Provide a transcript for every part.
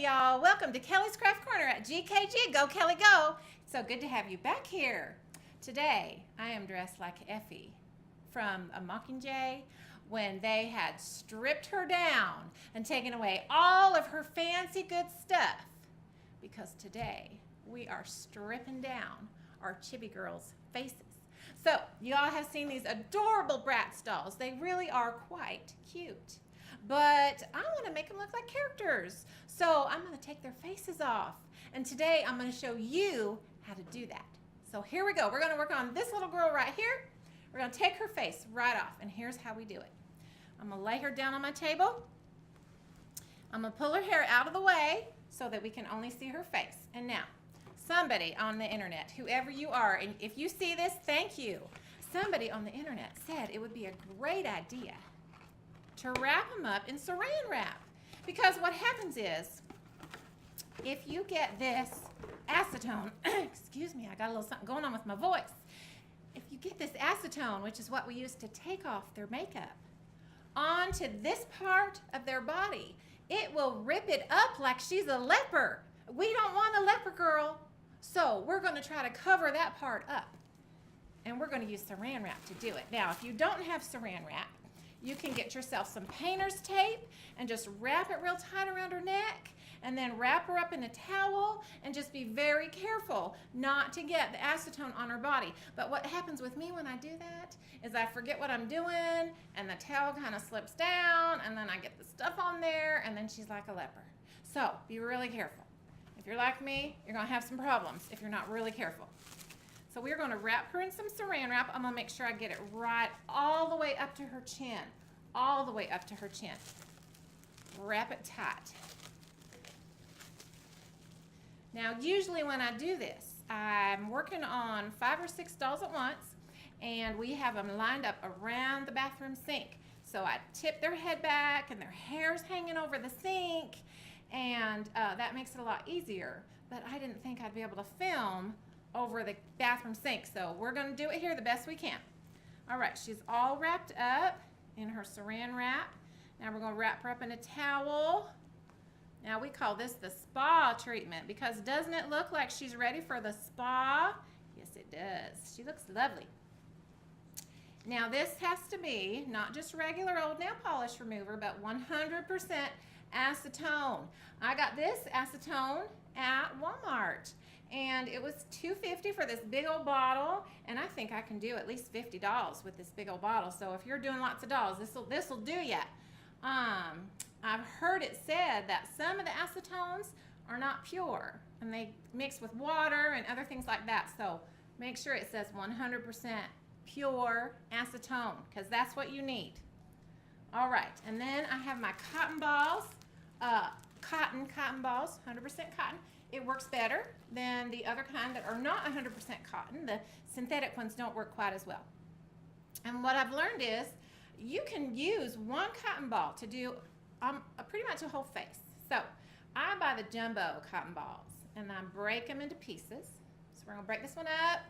y'all. Welcome to Kelly's Craft Corner at GKG. Go Kelly Go. It's so good to have you back here. Today, I am dressed like Effie from A Mockingjay when they had stripped her down and taken away all of her fancy good stuff. Because today, we are stripping down our chibi girls' faces. So, you all have seen these adorable Bratz dolls. They really are quite cute. But I want to make them look like characters. So I'm going to take their faces off. And today I'm going to show you how to do that. So here we go. We're going to work on this little girl right here. We're going to take her face right off. And here's how we do it. I'm going to lay her down on my table. I'm going to pull her hair out of the way so that we can only see her face. And now, somebody on the internet, whoever you are, and if you see this, thank you. Somebody on the internet said it would be a great idea to wrap them up in saran wrap. Because what happens is, if you get this acetone, excuse me, I got a little something going on with my voice. If you get this acetone, which is what we use to take off their makeup, onto this part of their body, it will rip it up like she's a leper. We don't want a leper girl. So we're going to try to cover that part up. And we're going to use saran wrap to do it. Now, if you don't have saran wrap, you can get yourself some painter's tape and just wrap it real tight around her neck and then wrap her up in a towel and just be very careful not to get the acetone on her body. But what happens with me when I do that is I forget what I'm doing and the towel kind of slips down and then I get the stuff on there and then she's like a leper. So be really careful. If you're like me, you're going to have some problems if you're not really careful. So we're going to wrap her in some saran wrap. I'm going to make sure I get it right all the way up to her chin. All the way up to her chin. Wrap it tight. Now, usually when I do this, I'm working on 5 or 6 dolls at once, and we have them lined up around the bathroom sink. So I tip their head back, and their hair's hanging over the sink, and that makes it a lot easier. But I didn't think I'd be able to film over the bathroom sink, so we're going to do it here the best we can. All right, she's all wrapped up in her saran wrap. Now we're going to wrap her up in a towel. Now we call this the spa treatment because doesn't it look like she's ready for the spa? Yes, it does. She looks lovely. Now this has to be not just regular old nail polish remover, but 100% acetone. I got this acetone at Walmart. And it was $2.50 for this big old bottle, and I think I can do at least 50 dolls with this big old bottle. So if you're doing lots of dolls, this'll do ya. I've heard it said that some of the acetones are not pure, and they mix with water and other things like that. So make sure it says 100% pure acetone, because that's what you need. All right, and then I have my cotton balls, cotton balls, 100% cotton. It works better than the other kind that are not 100% cotton. The synthetic ones don't work quite as well. And what I've learned is you can use one cotton ball to do pretty much a whole face. So I buy the jumbo cotton balls and I break them into pieces. So we're going to break this one up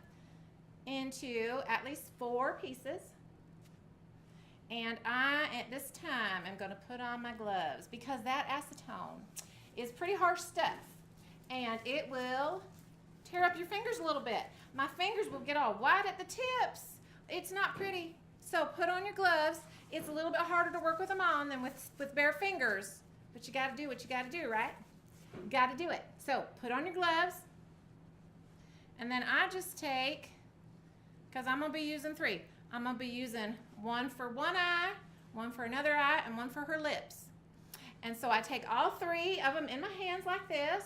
into at least 4 pieces. And I, at this time, am going to put on my gloves because that acetone is pretty harsh stuff. And it will tear up your fingers a little bit. My fingers will get all white at the tips. It's not pretty. So put on your gloves. It's a little bit harder to work with them on than with bare fingers. But you got to do what you got to do, right? You got to do it. So put on your gloves. And then I just take, because I'm going to be using 3. I'm going to be using one for one eye, one for another eye, and one for her lips. And so I take all 3 of them in my hands like this.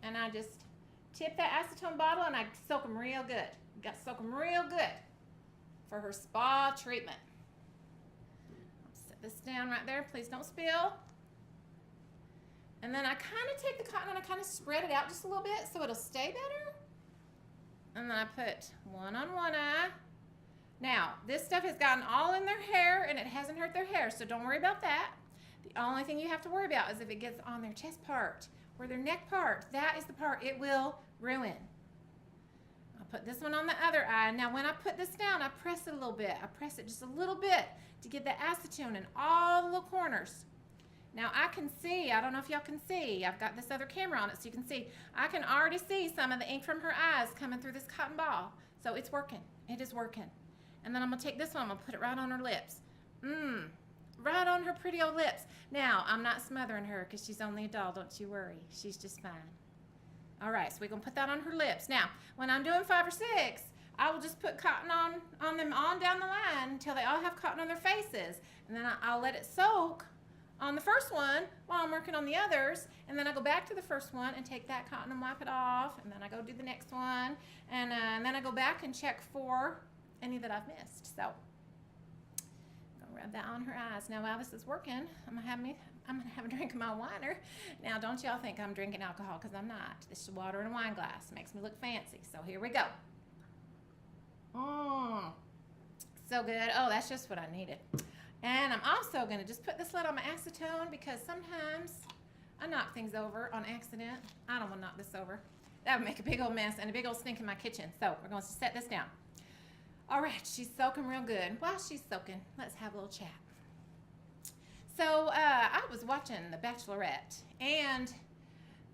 And I just tip that acetone bottle and I soak them real good. Got to soak them real good for her spa treatment. I'll set this down right there. Please don't spill. And then I kind of take the cotton and I kind of spread it out just a little bit so it'll stay better. And then I put one on one eye. Now, this stuff has gotten all in their hair and it hasn't hurt their hair, so don't worry about that. The only thing you have to worry about is if it gets on their chest part or their neck part. That is the part it will ruin. I'll put this one on the other eye. Now when I put this down, I press it a little bit. I press it just a little bit to get the acetone in all the little corners. Now I can see, I don't know if y'all can see, I've got this other camera on it so you can see, I can already see some of the ink from her eyes coming through this cotton ball. So it's working, it is working. And then I'm gonna take this one, I'm gonna put it right on her lips. Right on her pretty old lips. Now, I'm not smothering her because she's only a doll, don't you worry. She's just fine. All right, so we're gonna put that on her lips. Now, when I'm doing 5 or 6, I will just put cotton on them on down the line until they all have cotton on their faces. And then I'll let it soak on the first one while I'm working on the others. And then I go back to the first one and take that cotton and wipe it off. And then I go do the next one. And then I go back and check for any that I've missed. So, rub that on her eyes. Now while this is working, I'm gonna have a drink of my winer. Now don't y'all think I'm drinking alcohol, because I'm not. This is water in a wine glass. Makes me look fancy. So here we go. So good. Oh, that's just what I needed. And I'm also gonna just put this lid on my acetone because sometimes I knock things over on accident. I don't wanna knock this over. That would make a big old mess and a big old stink in my kitchen. So we're going to set this down. All right, she's soaking real good. While she's soaking, let's have a little chat. So I was watching The Bachelorette, and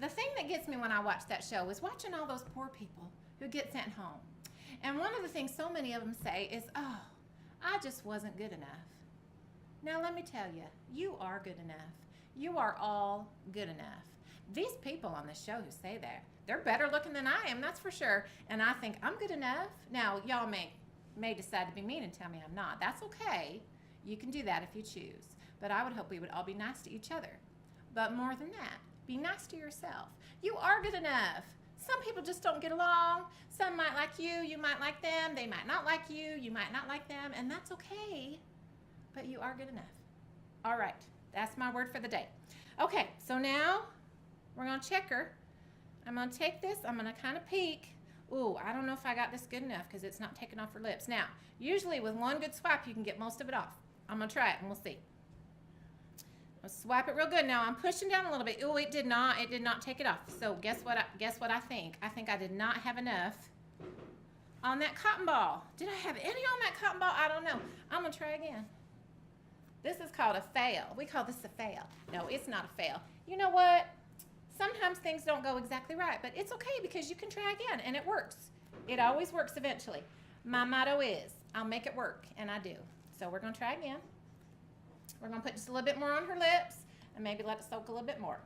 the thing that gets me when I watch that show is watching all those poor people who get sent home. And one of the things so many of them say is, oh, I just wasn't good enough. Now let me tell you, you are good enough. You are all good enough. These people on the show who say that, they're better looking than I am, that's for sure. And I think I'm good enough. Now, y'all may decide to be mean and tell me I'm not. That's okay. You can do that if you choose. But I would hope we would all be nice to each other. But more than that, be nice to yourself. You are good enough. Some people just don't get along. Some might like you, you might like them. They might not like you, you might not like them, and that's okay. But you are good enough. All right, that's my word for the day. Okay, so now we're gonna check her. I'm gonna take this, I'm gonna kind of peek. Ooh, I don't know if I got this good enough because it's not taking off her lips. Now, usually with one good swipe, you can get most of it off. I'm gonna try it and we'll see. I'll swipe it real good. Now I'm pushing down a little bit. Ooh, it did not take it off. So guess what I think? I think I did not have enough on that cotton ball. Did I have any on that cotton ball? I don't know. I'm gonna try again. This is called a fail. We call this a fail. No, it's not a fail. You know what? Sometimes things don't go exactly right, but it's okay because you can try again and it works. It always works eventually. My motto is, I'll make it work, and I do. So we're gonna try again. We're gonna put just a little bit more on her lips and maybe let it soak a little bit more.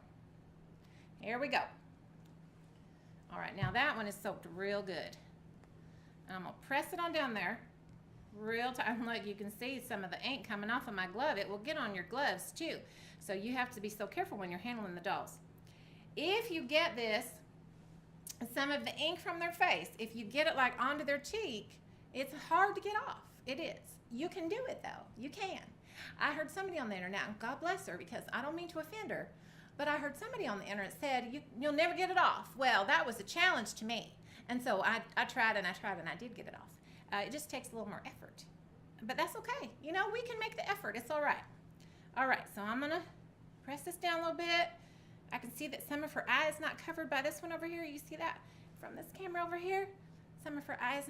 Here we go. All right, now that one is soaked real good. I'm gonna press it on down there real tight. Look, you can see some of the ink coming off of my glove. It will get on your gloves too. So you have to be so careful when you're handling the dolls. If you get this, some of the ink from their face, if you get it like onto their cheek, it's hard to get off. It is. You can do it though. You can. I heard somebody on the internet, and God bless her because I don't mean to offend her, but I heard somebody on the internet said, you'll never get it off. Well, that was a challenge to me. And so I tried and I did get it off. It just takes a little more effort. But that's okay. You know, we can make the effort. It's all right. All right, so I'm going to press this down a little bit. I can see that some of her eye is not covered by this one over here. You see that from this camera over here? Some of her eye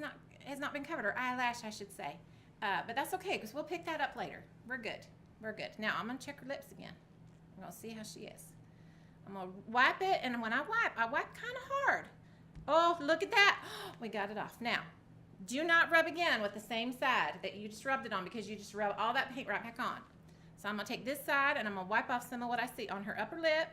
has not been covered, or eyelash, I should say. But that's okay, because we'll pick that up later. We're good. We're good. Now, I'm going to check her lips again. We're going to see how she is. I'm going to wipe it, and when I wipe kind of hard. Oh, look at that. We got it off. Now, do not rub again with the same side that you just rubbed it on, because you just rub all that paint right back on. So I'm going to take this side, and I'm going to wipe off some of what I see on her upper lip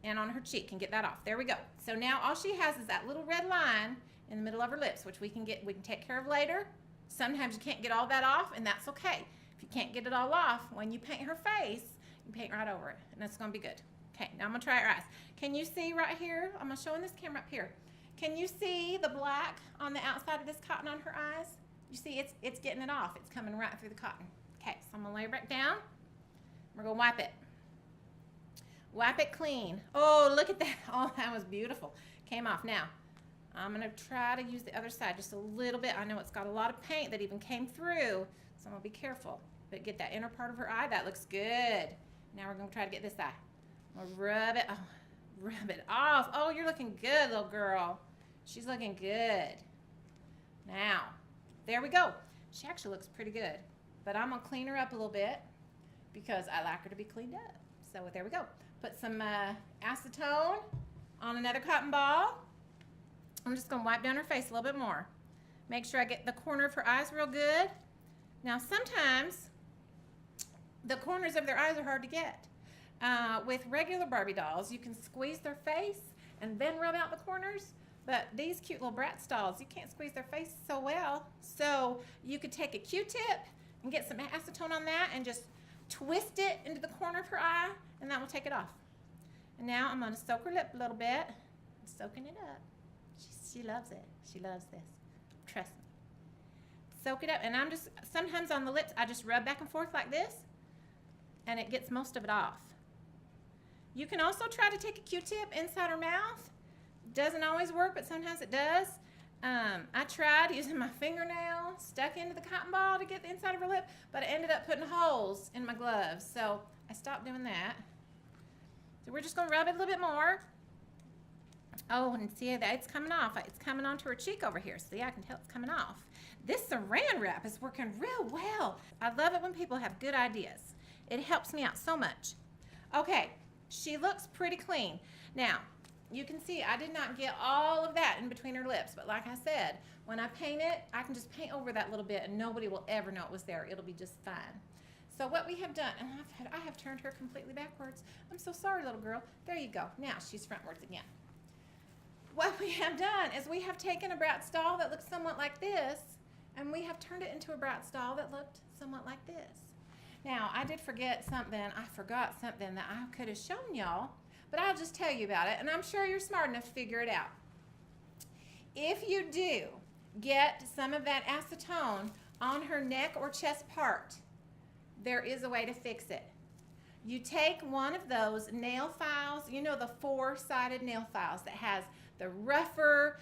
and on her cheek and get that off. There we go. So now all she has is that little red line in the middle of her lips, which we can take care of later. Sometimes you can't get all that off, and that's okay. If you can't get it all off, when you paint her face, you paint right over it, and that's going to be good. Okay, now I'm going to try her eyes. Can you see right here? I'm going to show in this camera up here. Can you see the black on the outside of this cotton on her eyes? You see it's getting it off. It's coming right through the cotton. Okay, so I'm going to lay it back down. We're going to wipe it. Wipe it clean. Oh, look at that. Oh, that was beautiful. Came off. Now, I'm going to try to use the other side just a little bit. I know it's got a lot of paint that even came through, so I'm going to be careful. But get that inner part of her eye. That looks good. Now we're going to try to get this eye. I'm going to rub it. Oh, rub it off. Oh, you're looking good, little girl. She's looking good. Now, there we go. She actually looks pretty good. But I'm going to clean her up a little bit. because I like her to be cleaned up. So there we go. Put some acetone on another cotton ball. I'm just gonna wipe down her face a little bit more. Make sure I get the corner of her eyes real good. Now sometimes the corners of their eyes are hard to get. With regular Barbie dolls, you can squeeze their face and then rub out the corners. But these cute little Bratz dolls, you can't squeeze their face so well. So you could take a Q-tip and get some acetone on that and just twist it into the corner of her eye, and that will take it off. And now I'm gonna soak her lip a little bit. I'm soaking it up. She loves it. She loves this. Trust me. Soak it up, and I'm just, sometimes on the lips, I just rub back and forth like this, and it gets most of it off. You can also try to take a Q-tip inside her mouth. Doesn't always work, but sometimes it does. I tried using my fingernail, stuck into the cotton ball to get the inside of her lip, but I ended up putting holes in my gloves, so I stopped doing that. So we're just gonna rub it a little bit more. Oh, and see that it's coming off. It's coming onto her cheek over here. See, I can tell it's coming off. This saran wrap is working real well. I love it when people have good ideas. It helps me out so much. Okay, she looks pretty clean. Now, you can see I did not get all of that in between her lips, but like I said, when I paint it, I can just paint over that little bit and nobody will ever know it was there. It'll be just fine. So what we have done, and I have turned her completely backwards. I'm so sorry, little girl. There you go. Now she's frontwards again. What we have done is we have taken a Bratz doll that looked somewhat like this, and we have turned it into a Bratz doll that looked somewhat like this. Now, I did forget something. I forgot something that I could have shown y'all, but I'll just tell you about it, and I'm sure you're smart enough to figure it out. If you do get some of that acetone on her neck or chest part, there is a way to fix it. You take one of those nail files, you know, the four-sided nail files that has the rougher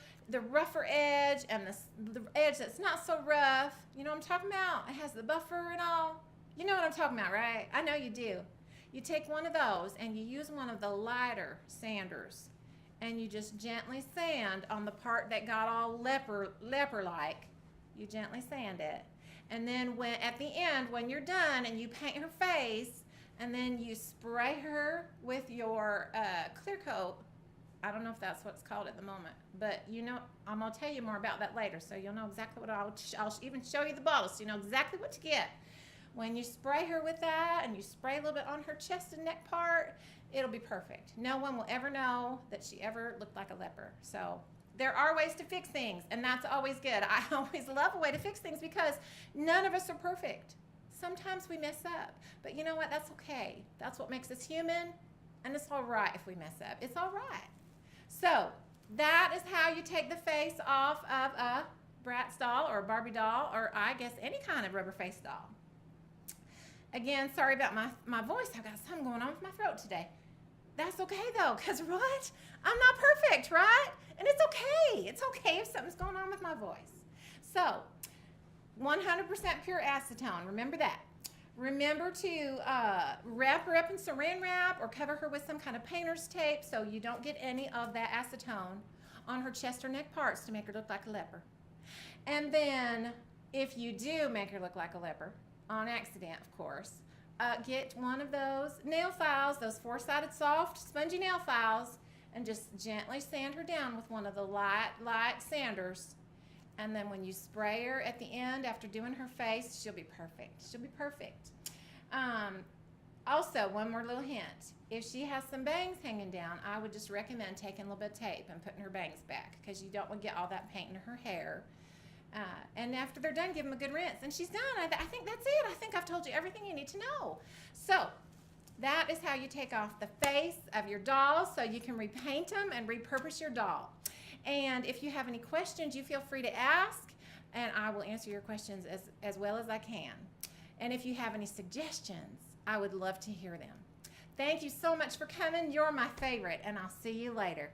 edge and the edge that's not so rough. You know what I'm talking about? It has the buffer and all. You know what I'm talking about, right? I know you do. You take one of those and you use one of the lighter sanders and you just gently sand on the part that got all leper-like. You gently sand it. And then at the end, when you're done and you paint her face, and then you spray her with your clear coat. I don't know if that's what's called at the moment, but you know, I'm gonna tell you more about that later, so you'll know exactly what I'll even show you the bottle, so you know exactly what to get. When you spray her with that, and you spray a little bit on her chest and neck part, it'll be perfect. No one will ever know that she ever looked like a leper. So there are ways to fix things, and that's always good. I always love a way to fix things because none of us are perfect. Sometimes we mess up, but you know what? That's okay. That's what makes us human, and it's all right if we mess up. It's all right. So that is how you take the face off of a Bratz doll or a Barbie doll, or I guess any kind of rubber face doll. Again, sorry about my voice. I've got something going on with my throat today. That's okay though, because what? I'm not perfect, right? And it's okay. It's okay if something's going on with my voice. So 100% pure acetone. Remember that. Remember to wrap her up in saran wrap or cover her with some kind of painter's tape so you don't get any of that acetone on her chest or neck parts to make her look like a leper. And then if you do make her look like a leper, on accident of course, get one of those nail files, those four-sided soft spongy nail files, and just gently sand her down with one of the light sanders. And then when you spray her at the end after doing her face, she'll be perfect. She'll be perfect. Also, one more little hint. If she has some bangs hanging down, I would just recommend taking a little bit of tape and putting her bangs back because you don't want to get all that paint in her hair. And after they're done, give them a good rinse. And she's done. I think that's it. I think I've told you everything you need to know. So that is how you take off the face of your doll so you can repaint them and repurpose your doll. And if you have any questions, you feel free to ask, and I will answer your questions as well as I can. And if you have any suggestions, I would love to hear them. Thank you so much for coming. You're my favorite, and I'll see you later.